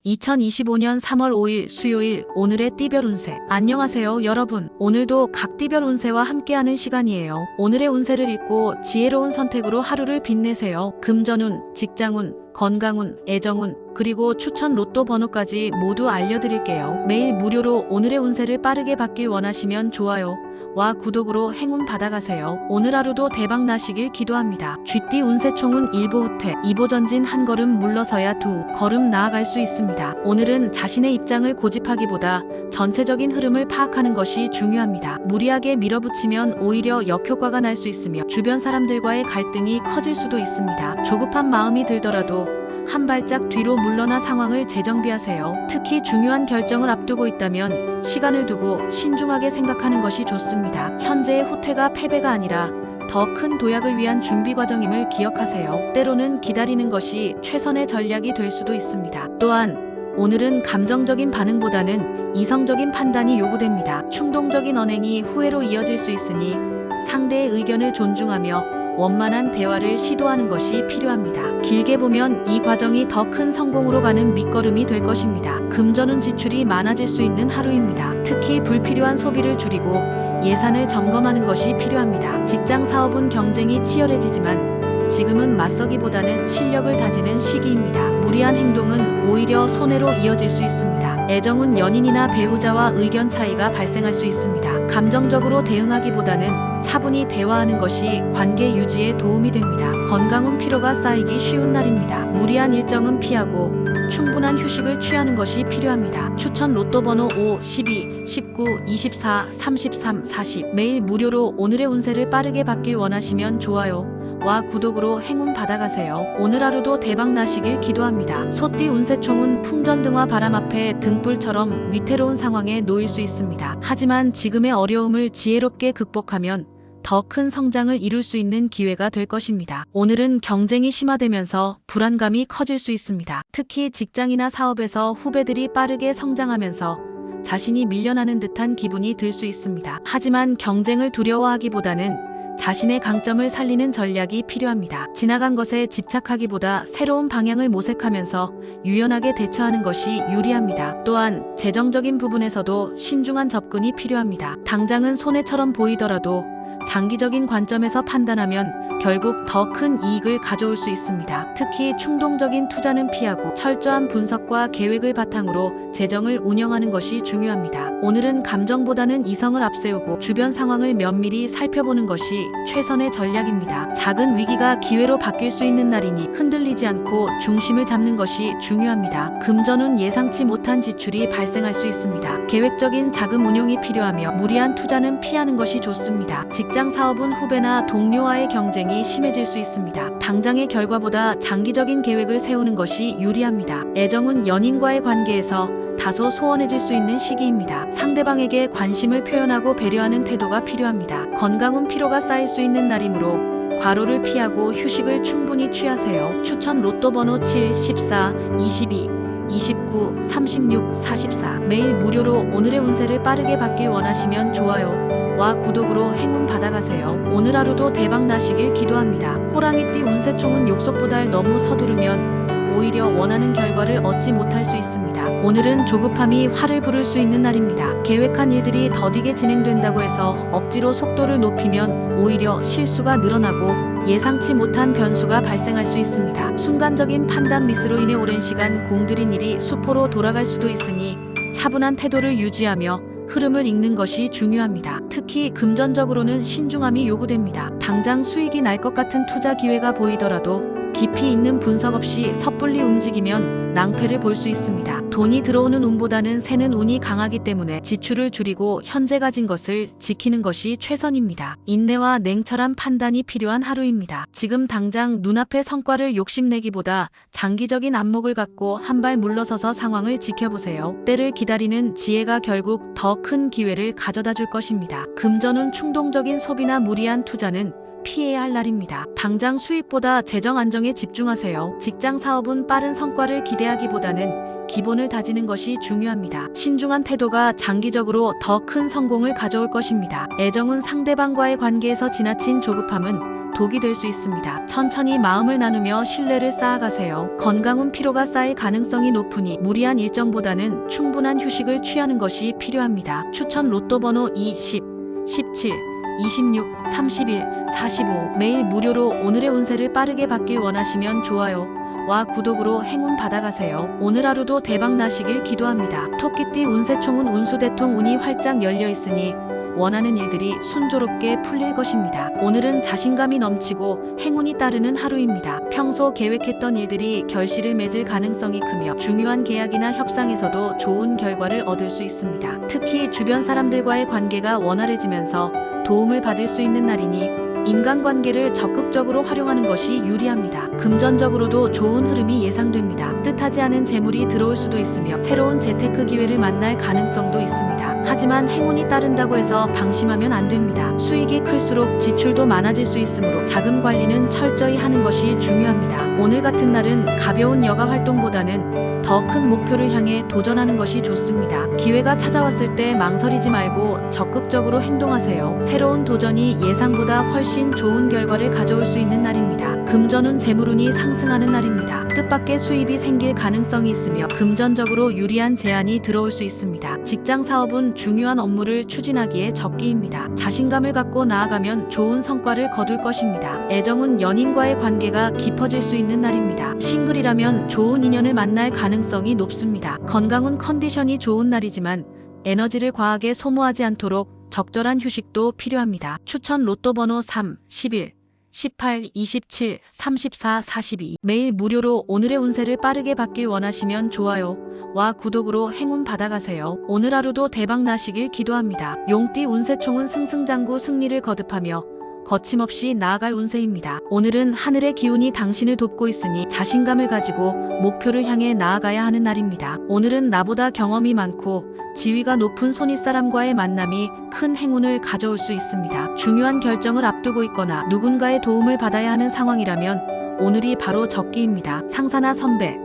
2025년 3월 5일 수요일 오늘의 띠별 운세. 안녕하세요 여러분. 오늘도 각 띠별 운세와 함께하는 시간이에요. 오늘의 운세를 읽고 지혜로운 선택으로 하루를 빛내세요. 금전운, 직장운, 건강운, 애정운, 그리고 추천 로또 번호까지 모두 알려드릴게요. 매일 무료로 오늘의 운세를 빠르게 받길 원하시면 좋아요와 구독으로 행운 받아가세요. 오늘 하루도 대박 나시길 기도합니다. 쥐띠 운세총은 1보 후퇴, 2보 전진, 한 걸음 물러서야 두 걸음 나아갈 수 있습니다. 오늘은 자신의 입장을 고집하기보다 전체적인 흐름을 파악하는 것이 중요합니다. 무리하게 밀어붙이면 오히려 역효과가 날 수 있으며 주변 사람들과의 갈등이 커질 수도 있습니다. 조급한 마음이 들더라도 한 발짝 뒤로 물러나 상황을 재정비하세요. 특히 중요한 결정을 앞두고 있다면 시간을 두고 신중하게 생각하는 것이 좋습니다. 현재의 후퇴가 패배가 아니라 더 큰 도약을 위한 준비 과정임을 기억하세요. 때로는 기다리는 것이 최선의 전략이 될 수도 있습니다. 또한 오늘은 감정적인 반응보다는 이성적인 판단이 요구됩니다. 충동적인 언행이 후회로 이어질 수 있으니 상대의 의견을 존중하며 원만한 대화를 시도하는 것이 필요합니다. 길게 보면 이 과정이 더 큰 성공으로 가는 밑거름이 될 것입니다. 금전운 지출이 많아질 수 있는 하루입니다. 특히 불필요한 소비를 줄이고 예산을 점검하는 것이 필요합니다. 직장 사업은 경쟁이 치열해지지만 지금은 맞서기보다는 실력을 다지는 시기입니다. 무리한 행동은 오히려 손해로 이어질 수 있습니다. 애정은 연인이나 배우자와 의견 차이가 발생할 수 있습니다. 감정적으로 대응하기보다는 차분히 대화하는 것이 관계 유지에 도움이 됩니다. 건강은 피로가 쌓이기 쉬운 날입니다. 무리한 일정은 피하고 충분한 휴식을 취하는 것이 필요합니다. 추천 로또 번호 5, 12, 19, 24, 33, 40. 매일 무료로 오늘의 운세를 빠르게 받길 원하시면 좋아요와 구독으로 행운 받아가세요. 오늘 하루도 대박 나시길 기도합니다. 소띠 운세총은 풍전등화 바람 앞에 등불처럼 위태로운 상황에 놓일 수 있습니다. 하지만 지금의 어려움을 지혜롭게 극복하면 더 큰 성장을 이룰 수 있는 기회가 될 것입니다. 오늘은 경쟁이 심화되면서 불안감이 커질 수 있습니다. 특히 직장이나 사업에서 후배들이 빠르게 성장하면서 자신이 밀려나는 듯한 기분이 들 수 있습니다. 하지만 경쟁을 두려워하기보다는 자신의 강점을 살리는 전략이 필요합니다. 지나간 것에 집착하기보다 새로운 방향을 모색하면서 유연하게 대처하는 것이 유리합니다. 또한 재정적인 부분에서도 신중한 접근이 필요합니다. 당장은 손해처럼 보이더라도 장기적인 관점에서 판단하면 결국 더 큰 이익을 가져올 수 있습니다. 특히 충동적인 투자는 피하고 철저한 분석과 계획을 바탕으로 재정을 운영하는 것이 중요합니다. 오늘은 감정보다는 이성을 앞세우고 주변 상황을 면밀히 살펴보는 것이 최선의 전략입니다. 작은 위기가 기회로 바뀔 수 있는 날이니 흔들리지 않고 중심을 잡는 것이 중요합니다. 금전운 예상치 못한 지출이 발생할 수 있습니다. 계획적인 자금 운용이 필요하며 무리한 투자는 피하는 것이 좋습니다. 직장 사업은 후배나 동료와의 경쟁이 심해질 수 있습니다. 당장의 결과보다 장기적인 계획을 세우는 것이 유리합니다. 애정은 연인과의 관계에서 다소 소원해질 수 있는 시기입니다. 상대방에게 관심을 표현하고 배려하는 태도가 필요합니다. 건강은 피로가 쌓일 수 있는 날이므로 과로를 피하고 휴식을 충분히 취하세요. 추천 로또 번호 7, 14, 22, 29, 36, 44. 매일 무료로 오늘의 운세를 빠르게 받길 원하시면 좋아요와 구독으로 행운 받아가세요. 오늘 하루도 대박 나시길 기도합니다. 호랑이띠 운세총은 욕석보다 너무 서두르면 오히려 원하는 결과를 얻지 못할 수 있습니다. 오늘은 조급함이 화를 부를 수 있는 날입니다. 계획한 일들이 더디게 진행된다고 해서 억지로 속도를 높이면 오히려 실수가 늘어나고 예상치 못한 변수가 발생할 수 있습니다. 순간적인 판단 미스로 인해 오랜 시간 공들인 일이 수포로 돌아갈 수도 있으니 차분한 태도를 유지하며 흐름을 읽는 것이 중요합니다. 특히 금전적으로는 신중함이 요구됩니다. 당장 수익이 날 것 같은 투자 기회가 보이더라도 깊이 있는 분석 없이 섣불리 움직이면 낭패를 볼 수 있습니다. 돈이 들어오는 운보다는 새는 운이 강하기 때문에 지출을 줄이고 현재 가진 것을 지키는 것이 최선입니다. 인내와 냉철한 판단이 필요한 하루입니다. 지금 당장 눈앞의 성과를 욕심내기보다 장기적인 안목을 갖고 한 발 물러서서 상황을 지켜보세요. 때를 기다리는 지혜가 결국 더 큰 기회를 가져다 줄 것입니다. 금전운 충동적인 소비나 무리한 투자는 피해야 할 날입니다. 당장 수익보다 재정 안정에 집중하세요. 직장 사업은 빠른 성과를 기대하기보다는 기본을 다지는 것이 중요합니다. 신중한 태도가 장기적으로 더 큰 성공을 가져올 것입니다. 애정은 상대방과의 관계에서 지나친 조급함은 독이 될 수 있습니다. 천천히 마음을 나누며 신뢰를 쌓아가세요. 건강운 피로가 쌓일 가능성이 높으니 무리한 일정보다는 충분한 휴식을 취하는 것이 필요합니다. 추천 로또 번호 20, 17, 26, 31, 45 매일 무료로 오늘의 운세를 빠르게 받길 원하시면 좋아요와 구독으로 행운 받아가세요. 오늘 하루도 대박 나시길 기도합니다. 토끼띠 운세총은 운수대통 운이 활짝 열려 있으니 원하는 일들이 순조롭게 풀릴 것입니다. 오늘은 자신감이 넘치고 행운이 따르는 하루입니다. 평소 계획했던 일들이 결실을 맺을 가능성이 크며 중요한 계약이나 협상에서도 좋은 결과를 얻을 수 있습니다. 특히 주변 사람들과의 관계가 원활해지면서 도움을 받을 수 있는 날이니 인간관계를 적극적으로 활용하는 것이 유리합니다. 금전적으로도 좋은 흐름이 예상됩니다. 뜻하지 않은 재물이 들어올 수도 있으며 새로운 재테크 기회를 만날 가능성도 있습니다. 하지만 행운이 따른다고 해서 방심하면 안 됩니다. 수익이 클수록 지출도 많아질 수 있으므로 자금 관리는 철저히 하는 것이 중요합니다. 오늘 같은 날은 가벼운 여가 활동보다는 더 큰 목표를 향해 도전하는 것이 좋습니다. 기회가 찾아왔을 때 망설이지 말고 적극적으로 행동하세요. 새로운 도전이 예상보다 훨씬 좋은 결과를 가져올 수 있는 날입니다. 금전운 재물운이 상승하는 날입니다. 뜻밖의 수입이 생길 가능성이 있으며 금전적으로 유리한 제안이 들어올 수 있습니다. 직장 사업은 중요한 업무를 추진하기에 적기입니다. 자신감을 갖고 나아가면 좋은 성과를 거둘 것입니다. 애정은 연인과의 관계가 깊어질 수 있는 날입니다. 싱글이라면 좋은 인연을 만날 가능성이 높습니다. 건강은 컨디션이 좋은 날이지만 에너지를 과하게 소모하지 않도록 적절한 휴식도 필요합니다. 추천 로또 번호 3, 11, 18, 27, 34, 42 매일 무료로 오늘의 운세를 빠르게 받길 원하시면 좋아요와 구독으로 행운 받아가세요. 오늘 하루도 대박 나시길 기도합니다. 용띠 운세총은 승승장구 승리를 거듭하며 거침없이 나아갈 운세입니다. 오늘은 하늘의 기운이 당신을 돕고 있으니 자신감을 가지고 목표를 향해 나아가야 하는 날입니다. 오늘은 나보다 경험이 많고 지위가 높은 손윗사람과의 만남이 큰 행운을 가져올 수 있습니다. 중요한 결정을 앞두고 있거나 누군가의 도움을 받아야 하는 상황이라면 오늘이 바로 적기입니다. 상사나 선배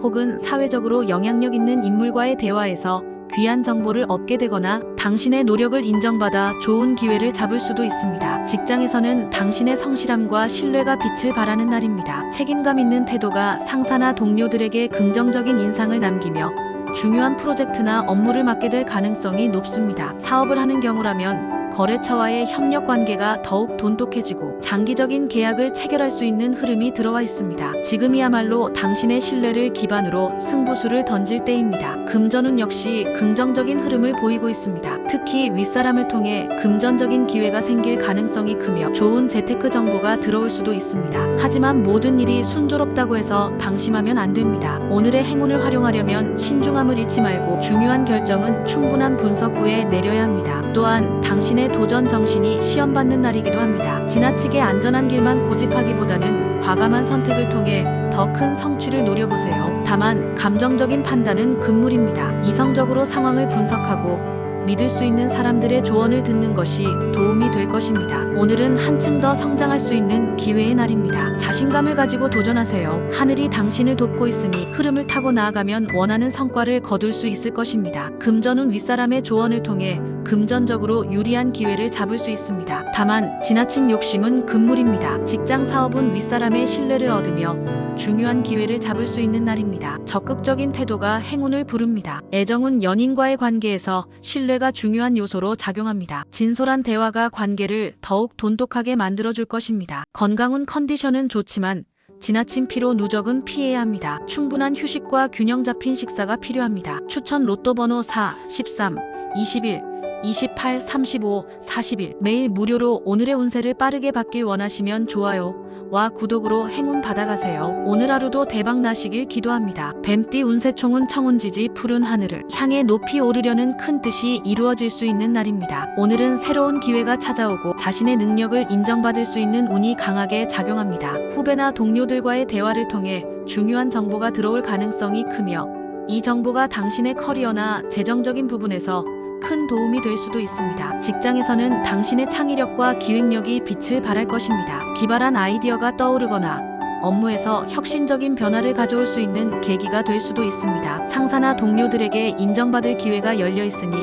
혹은 사회적으로 영향력 있는 인물과의 대화에서 귀한 정보를 얻게 되거나 당신의 노력을 인정받아 좋은 기회를 잡을 수도 있습니다. 직장에서는 당신의 성실함과 신뢰가 빛을 발하는 날입니다. 책임감 있는 태도가 상사나 동료들에게 긍정적인 인상을 남기며 중요한 프로젝트나 업무를 맡게 될 가능성이 높습니다. 사업을 하는 경우라면 거래처와의 협력 관계가 더욱 돈독해지고 장기적인 계약을 체결할 수 있는 흐름이 들어와 있습니다. 지금이야말로 당신의 신뢰를 기반으로 승부수를 던질 때입니다. 금전운 역시 긍정적인 흐름을 보이고 있습니다. 특히 윗사람을 통해 금전적인 기회가 생길 가능성이 크며 좋은 재테크 정보가 들어올 수도 있습니다. 하지만 모든 일이 순조롭다고 해서 방심하면 안 됩니다. 오늘의 행운을 활용하려면 신중함을 잃지 말고 중요한 결정은 충분한 분석 후에 내려야 합니다. 또한 당신의 도전 정신이 시험받는 날이기도 합니다. 지나치게 안전한 길만 고집하기보다는 과감한 선택을 통해 더 큰 성취를 노려보세요. 다만 감정적인 판단은 금물입니다. 이성적으로 상황을 분석하고 믿을 수 있는 사람들의 조언을 듣는 것이 도움이 될 것입니다. 오늘은 한층 더 성장할 수 있는 기회의 날입니다. 자신감을 가지고 도전하세요. 하늘이 당신을 돕고 있으니 흐름을 타고 나아가면 원하는 성과를 거둘 수 있을 것입니다. 금전운 윗사람의 조언을 통해 금전적으로 유리한 기회를 잡을 수 있습니다. 다만 지나친 욕심은 금물입니다. 직장 사업은 윗사람의 신뢰를 얻으며 중요한 기회를 잡을 수 있는 날입니다. 적극적인 태도가 행운을 부릅니다. 애정은 연인과의 관계에서 신뢰가 중요한 요소로 작용합니다. 진솔한 대화가 관계를 더욱 돈독하게 만들어줄 것입니다. 건강은 컨디션은 좋지만 지나친 피로 누적은 피해야 합니다. 충분한 휴식과 균형 잡힌 식사가 필요합니다. 추천 로또 번호 4, 13, 21, 28, 35, 41 매일 무료로 오늘의 운세를 빠르게 받길 원하시면 좋아요와 구독으로 행운 받아가세요. 오늘 하루도 대박 나시길 기도합니다. 뱀띠 운세총은 청운지지 푸른 하늘을 향해 높이 오르려는 큰 뜻이 이루어질 수 있는 날입니다. 오늘은 새로운 기회가 찾아오고 자신의 능력을 인정받을 수 있는 운이 강하게 작용합니다. 후배나 동료들과의 대화를 통해 중요한 정보가 들어올 가능성이 크며 이 정보가 당신의 커리어나 재정적인 부분에서 큰 도움이 될 수도 있습니다. 직장에서는 당신의 창의력과 기획력이 빛을 발할 것입니다. 기발한 아이디어가 떠오르거나 업무에서 혁신적인 변화를 가져올 수 있는 계기가 될 수도 있습니다. 상사나 동료들에게 인정받을 기회가 열려 있으니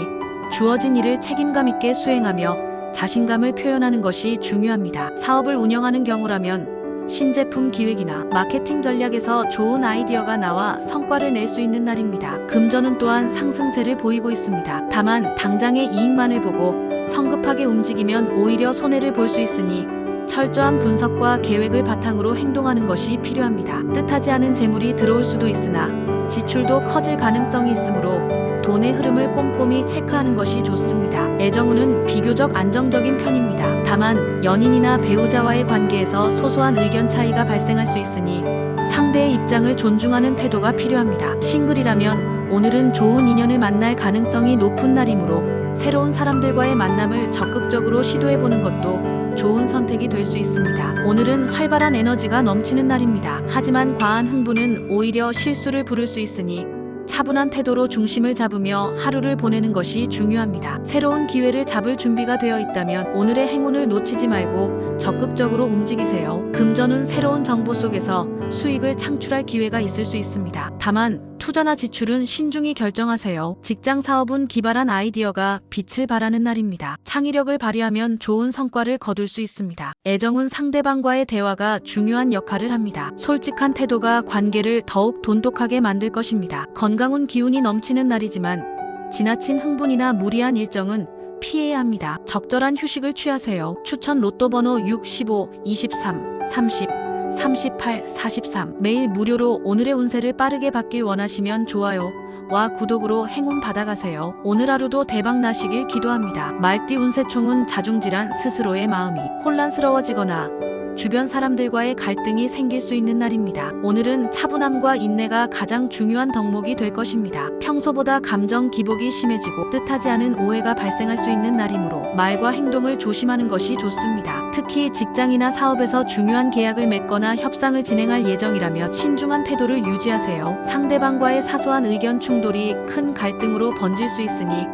주어진 일을 책임감 있게 수행하며 자신감을 표현하는 것이 중요합니다. 사업을 운영하는 경우라면 신제품 기획이나 마케팅 전략에서 좋은 아이디어가 나와 성과를 낼 수 있는 날입니다. 금전운 또한 상승세를 보이고 있습니다. 다만 당장의 이익만을 보고 성급하게 움직이면 오히려 손해를 볼 수 있으니 철저한 분석과 계획을 바탕으로 행동하는 것이 필요합니다. 뜻하지 않은 재물이 들어올 수도 있으나 지출도 커질 가능성이 있으므로 돈의 흐름을 꼼꼼히 체크하는 것이 좋습니다. 애정운은 비교적 안정적인 편입니다. 다만 연인이나 배우자와의 관계에서 소소한 의견 차이가 발생할 수 있으니 상대의 입장을 존중하는 태도가 필요합니다. 싱글이라면 오늘은 좋은 인연을 만날 가능성이 높은 날이므로 새로운 사람들과의 만남을 적극적으로 시도해보는 것도 좋은 선택이 될 수 있습니다. 오늘은 활발한 에너지가 넘치는 날입니다. 하지만 과한 흥분은 오히려 실수를 부를 수 있으니 차분한 태도로 중심을 잡으며 하루를 보내는 것이 중요합니다. 새로운 기회를 잡을 준비가 되어 있다면 오늘의 행운을 놓치지 말고 적극적으로 움직이세요. 금전운 새로운 정보 속에서 수익을 창출할 기회가 있을 수 있습니다. 다만 투자나 지출은 신중히 결정하세요. 직장 사업은 기발한 아이디어가 빛을 발하는 날입니다. 창의력을 발휘하면 좋은 성과를 거둘 수 있습니다. 애정은 상대방과의 대화가 중요한 역할을 합니다. 솔직한 태도가 관계를 더욱 돈독하게 만들 것입니다. 건강운 기운이 넘치는 날이지만 지나친 흥분이나 무리한 일정은 피해야 합니다. 적절한 휴식을 취하세요. 추천 로또 번호 6, 15, 23, 30, 38, 43. 매일 무료로 오늘의 운세를 빠르게 받길 원하시면 좋아요와 구독으로 행운 받아가세요. 오늘 하루도 대박 나시길 기도합니다. 말띠 운세총은 자중질환, 스스로의 마음이 혼란스러워지거나 주변 사람들과의 갈등이 생길 수 있는 날입니다. 오늘은 차분함과 인내가 가장 중요한 덕목이 될 것입니다. 평소보다 감정 기복이 심해지고 뜻하지 않은 오해가 발생할 수 있는 날이므로 말과 행동을 조심하는 것이 좋습니다. 특히 직장이나 사업에서 중요한 계약을 맺거나 협상을 진행할 예정이라면 신중한 태도를 유지하세요. 상대방과의 사소한 의견 충돌이 큰 갈등으로 번질 수 있으니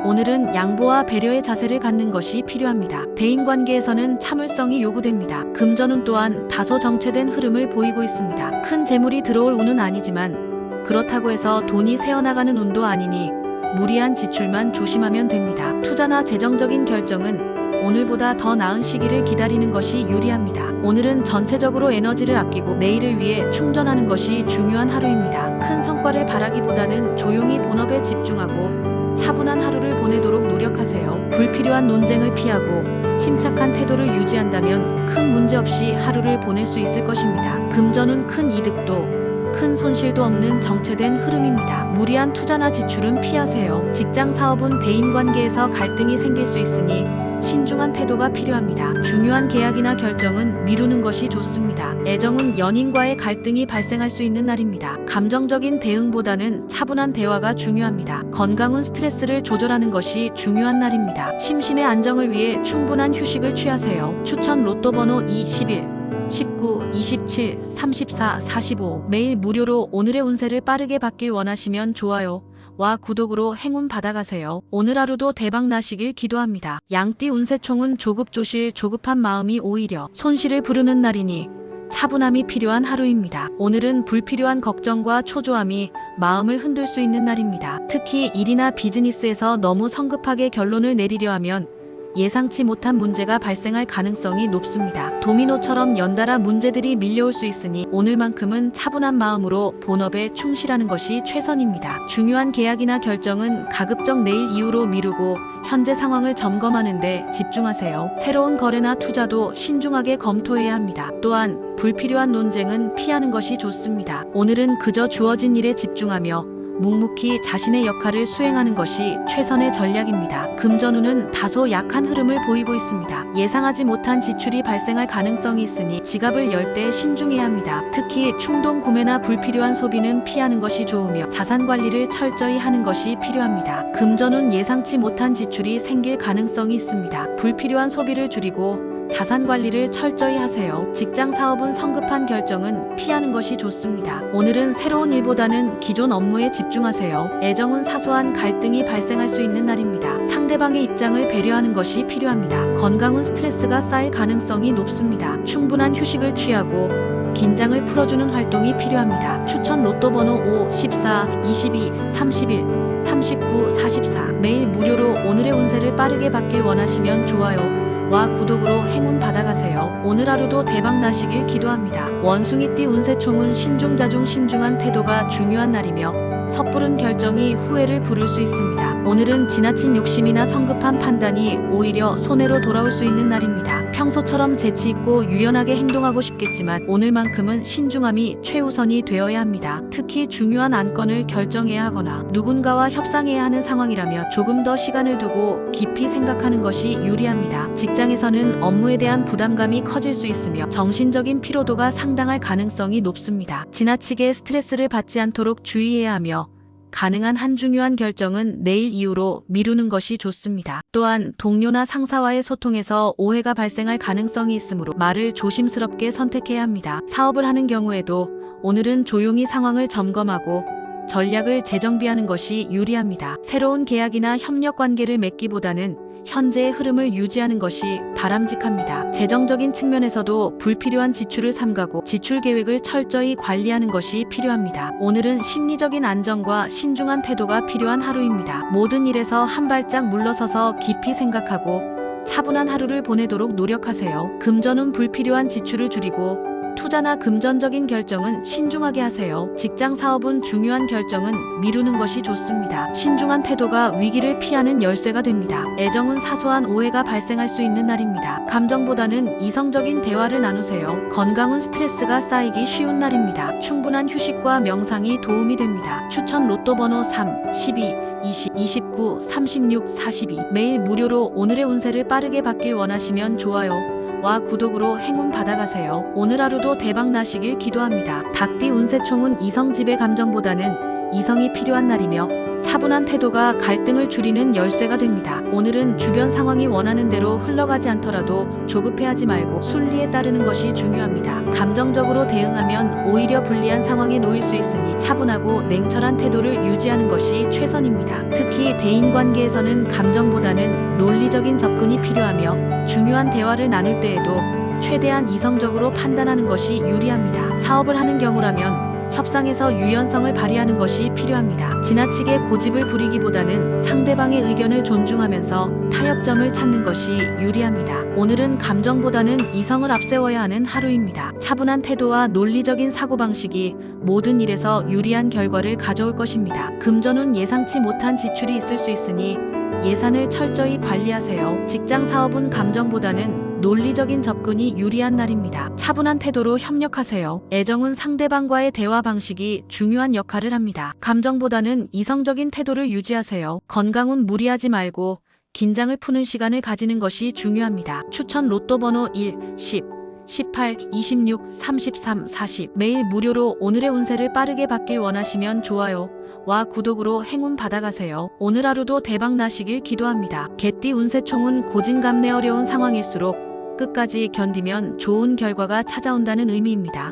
오늘은 양보와 배려의 자세를 갖는 것이 필요합니다. 대인관계에서는 참을성이 요구됩니다. 금전운 또한 다소 정체된 흐름을 보이고 있습니다. 큰 재물이 들어올 운은 아니지만 그렇다고 해서 돈이 새어나가는 운도 아니니 무리한 지출만 조심하면 됩니다. 투자나 재정적인 결정은 오늘보다 더 나은 시기를 기다리는 것이 유리합니다. 오늘은 전체적으로 에너지를 아끼고 내일을 위해 충전하는 것이 중요한 하루입니다. 큰 성과를 바라기보다는 조용히 본업에 집중하고 차분한 하루를 보내도록 노력하세요. 불필요한 논쟁을 피하고 침착한 태도를 유지한다면 큰 문제 없이 하루를 보낼 수 있을 것입니다. 금전운 큰 이득도 큰 손실도 없는 정체된 흐름입니다. 무리한 투자나 지출은 피하세요. 직장 사업은 대인관계에서 갈등이 생길 수 있으니 신중한 태도가 필요합니다. 중요한 계약이나 결정은 미루는 것이 좋습니다. 애정은 연인과의 갈등이 발생할 수 있는 날입니다. 감정적인 대응보다는 차분한 대화가 중요합니다. 건강은 스트레스를 조절하는 것이 중요한 날입니다. 심신의 안정을 위해 충분한 휴식을 취하세요. 추천 로또 번호 21, 19, 27, 34, 45. 매일 무료로 오늘의 운세를 빠르게 받길 원하시면 좋아요와 구독으로 행운 받아가세요. 오늘 하루도 대박 나시길 기도합니다. 양띠 운세총은 조급조실, 조급한 마음이 오히려 손실을 부르는 날이니 차분함이 필요한 하루입니다. 오늘은 불필요한 걱정과 초조함이 마음을 흔들 수 있는 날입니다. 특히 일이나 비즈니스에서 너무 성급하게 결론을 내리려 하면 예상치 못한 문제가 발생할 가능성이 높습니다. 도미노처럼 연달아 문제들이 밀려올 수 있으니 오늘만큼은 차분한 마음으로 본업에 충실하는 것이 최선입니다. 중요한 계약이나 결정은 가급적 내일 이후로 미루고 현재 상황을 점검하는 데 집중하세요. 새로운 거래나 투자도 신중하게 검토해야 합니다. 또한 불필요한 논쟁은 피하는 것이 좋습니다. 오늘은 그저 주어진 일에 집중하며 묵묵히 자신의 역할을 수행하는 것이 최선의 전략입니다. 금전운은 다소 약한 흐름을 보이고 있습니다. 예상하지 못한 지출이 발생할 가능성이 있으니 지갑을 열 때 신중해야 합니다. 특히 충동 구매나 불필요한 소비는 피하는 것이 좋으며 자산 관리를 철저히 하는 것이 필요합니다. 금전운 예상치 못한 지출이 생길 가능성이 있습니다. 불필요한 소비를 줄이고 자산 관리를 철저히 하세요. 직장 사업은 성급한 결정은 피하는 것이 좋습니다. 오늘은 새로운 일보다는 기존 업무에 집중하세요. 애정은 사소한 갈등이 발생할 수 있는 날입니다. 상대방의 입장을 배려하는 것이 필요합니다. 건강은 스트레스가 쌓일 가능성이 높습니다. 충분한 휴식을 취하고 긴장을 풀어주는 활동이 필요합니다. 추천 로또 번호 5, 14, 22, 31, 39, 44. 매일 무료로 오늘의 운세를 빠르게 받길 원하시면 좋아요와 구독으로 행운 받아가세요. 오늘 하루도 대박 나시길 기도합니다. 원숭이띠 운세총은 신중자중 신중한 태도가 중요한 날이며 섣부른 결정이 후회를 부를 수 있습니다. 오늘은 지나친 욕심이나 성급한 판단이 오히려 손해로 돌아올 수 있는 날입니다. 평소처럼 재치있고 유연하게 행동하고 싶겠지만 오늘만큼은 신중함이 최우선이 되어야 합니다. 특히 중요한 안건을 결정해야 하거나 누군가와 협상해야 하는 상황이라면 조금 더 시간을 두고 깊이 생각하는 것이 유리합니다. 직장에서는 업무에 대한 부담감이 커질 수 있으며 정신적인 피로도가 상당할 가능성이 높습니다. 지나치게 스트레스를 받지 않도록 주의해야 하며 가능한 한 중요한 결정은 내일 이후로 미루는 것이 좋습니다. 또한 동료나 상사와의 소통에서 오해가 발생할 가능성이 있으므로 말을 조심스럽게 선택해야 합니다. 사업을 하는 경우에도 오늘은 조용히 상황을 점검하고 전략을 재정비하는 것이 유리합니다. 새로운 계약이나 협력 관계를 맺기보다는 현재의 흐름을 유지하는 것이 바람직합니다. 재정적인 측면에서도 불필요한 지출을 삼가고 지출 계획을 철저히 관리하는 것이 필요합니다. 오늘은 심리적인 안정과 신중한 태도가 필요한 하루입니다. 모든 일에서 한 발짝 물러서서 깊이 생각하고 차분한 하루를 보내도록 노력하세요. 금전은 불필요한 지출을 줄이고 투자나 금전적인 결정은 신중하게 하세요. 직장 사업은 중요한 결정은 미루는 것이 좋습니다. 신중한 태도가 위기를 피하는 열쇠가 됩니다. 애정은 사소한 오해가 발생할 수 있는 날입니다. 감정보다는 이성적인 대화를 나누세요. 건강은 스트레스가 쌓이기 쉬운 날입니다. 충분한 휴식과 명상이 도움이 됩니다. 추천 로또 번호 3, 12, 20, 29, 36, 42. 매일 무료로 오늘의 운세를 빠르게 받길 원하시면 좋아요 와 구독으로 행운 받아가세요. 오늘 하루도 대박 나시길 기도합니다. 닭띠 운세총은 이성지배 감정보다는 이성이 필요한 날이며 차분한 태도가 갈등을 줄이는 열쇠가 됩니다. 오늘은 주변 상황이 원하는 대로 흘러가지 않더라도 조급해하지 말고 순리에 따르는 것이 중요합니다. 감정적으로 대응하면 오히려 불리한 상황에 놓일 수 있으니 차분하고 냉철한 태도를 유지하는 것이 최선입니다. 특히 대인관계에서는 감정보다는 논리적인 접근이 필요하며 중요한 대화를 나눌 때에도 최대한 이성적으로 판단하는 것이 유리합니다. 사업을 하는 경우라면 협상에서 유연성을 발휘하는 것이 필요합니다. 지나치게 고집을 부리기보다는 상대방의 의견을 존중하면서 타협점을 찾는 것이 유리합니다. 오늘은 감정보다는 이성을 앞세워야 하는 하루입니다. 차분한 태도와 논리적인 사고방식이 모든 일에서 유리한 결과를 가져올 것입니다. 금전은 예상치 못한 지출이 있을 수 있으니 예산을 철저히 관리하세요. 직장 사업은 감정보다는 논리적인 접근이 유리한 날입니다. 차분한 태도로 협력하세요. 애정은 상대방과의 대화 방식이 중요한 역할을 합니다. 감정보다는 이성적인 태도를 유지하세요. 건강은 무리하지 말고 긴장을 푸는 시간을 가지는 것이 중요합니다. 추천 로또 번호 1, 10, 18, 26, 33, 40. 매일 무료로 오늘의 운세를 빠르게 받길 원하시면 좋아요 와 구독으로 행운 받아가세요. 오늘 하루도 대박 나시길 기도합니다. 개띠 운세총은 고진감래 어려운 상황일수록 끝까지 견디면 좋은 결과가 찾아온다는 의미입니다.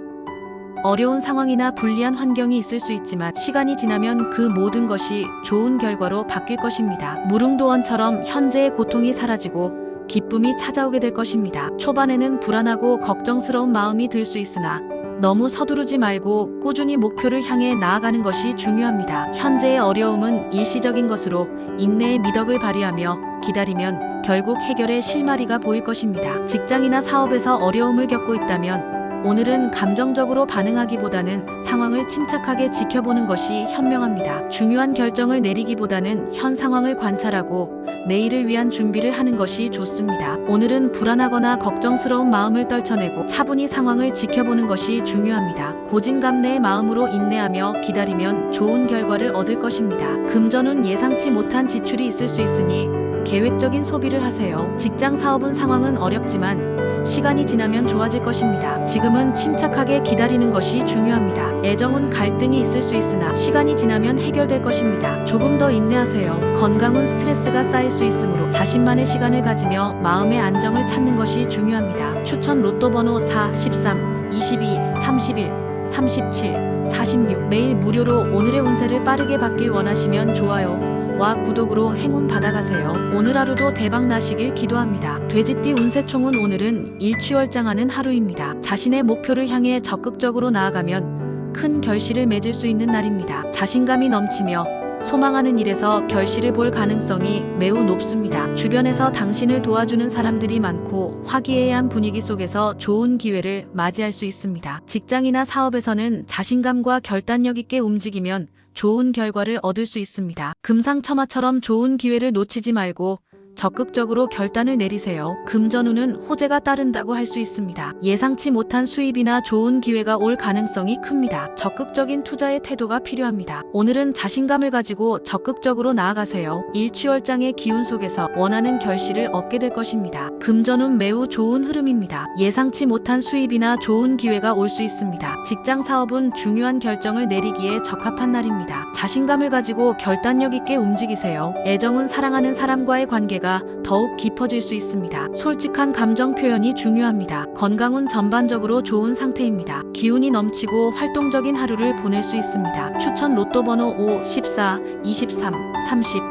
어려운 상황이나 불리한 환경이 있을 수 있지만 시간이 지나면 그 모든 것이 좋은 결과로 바뀔 것입니다. 무릉도원처럼 현재의 고통이 사라지고 기쁨이 찾아오게 될 것입니다. 초반에는 불안하고 걱정스러운 마음이 들 수 있으나 너무 서두르지 말고 꾸준히 목표를 향해 나아가는 것이 중요합니다. 현재의 어려움은 일시적인 것으로 인내의 미덕을 발휘하며 기다리면 결국 해결의 실마리가 보일 것입니다. 직장이나 사업에서 어려움을 겪고 있다면 오늘은 감정적으로 반응하기보다는 상황을 침착하게 지켜보는 것이 현명합니다. 중요한 결정을 내리기보다는 현 상황을 관찰하고 내일을 위한 준비를 하는 것이 좋습니다. 오늘은 불안하거나 걱정스러운 마음을 떨쳐내고 차분히 상황을 지켜보는 것이 중요합니다. 고진감래의 마음으로 인내하며 기다리면 좋은 결과를 얻을 것입니다. 금전은 예상치 못한 지출이 있을 수 있으니 계획적인 소비를 하세요. 직장 사업은 상황은 어렵지만 시간이 지나면 좋아질 것입니다. 지금은 침착하게 기다리는 것이 중요합니다. 애정은 갈등이 있을 수 있으나 시간이 지나면 해결될 것입니다. 조금 더 인내하세요. 건강은 스트레스가 쌓일 수 있으므로 자신만의 시간을 가지며 마음의 안정을 찾는 것이 중요합니다. 추천 로또 번호 4, 13, 22, 31, 37, 46. 매일 무료로 오늘의 운세를 빠르게 받길 원하시면 좋아요 와 구독으로 행운 받아가세요. 오늘 하루도 대박 나시길 기도합니다. 돼지띠 운세총은 오늘은 일취월장하는 하루입니다. 자신의 목표를 향해 적극적으로 나아가면 큰 결실을 맺을 수 있는 날입니다. 자신감이 넘치며 소망하는 일에서 결실을 볼 가능성이 매우 높습니다. 주변에서 당신을 도와주는 사람들이 많고 화기애애한 분위기 속에서 좋은 기회를 맞이할 수 있습니다. 직장이나 사업에서는 자신감과 결단력 있게 움직이면 좋은 결과를 얻을 수 있습니다. 금상첨화처럼 좋은 기회를 놓치지 말고 적극적으로 결단을 내리세요. 금전운은 호재가 따른다고 할 수 있습니다. 예상치 못한 수입이나 좋은 기회가 올 가능성이 큽니다. 적극적인 투자의 태도가 필요합니다. 오늘은 자신감을 가지고 적극적으로 나아가세요. 일취월장의 기운 속에서 원하는 결실을 얻게 될 것입니다. 금전운 매우 좋은 흐름입니다. 예상치 못한 수입이나 좋은 기회가 올 수 있습니다. 직장 사업은 중요한 결정을 내리기에 적합한 날입니다. 자신감을 가지고 결단력 있게 움직이세요. 애정은 사랑하는 사람과의 관계가 더욱 깊어질 수 있습니다. 솔직한 감정 표현이 중요합니다. 건강은 전반적으로 좋은 상태입니다. 기운이 넘치고 활동적인 하루를 보낼 수 있습니다. 추천 로또 번호 5, 14, 23, 30,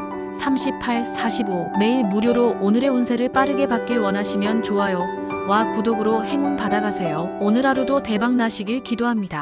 38, 45. 매일 무료로 오늘의 운세를 빠르게 받길 원하시면 좋아요와 구독으로 행운 받아가세요. 오늘 하루도 대박 나시길 기도합니다.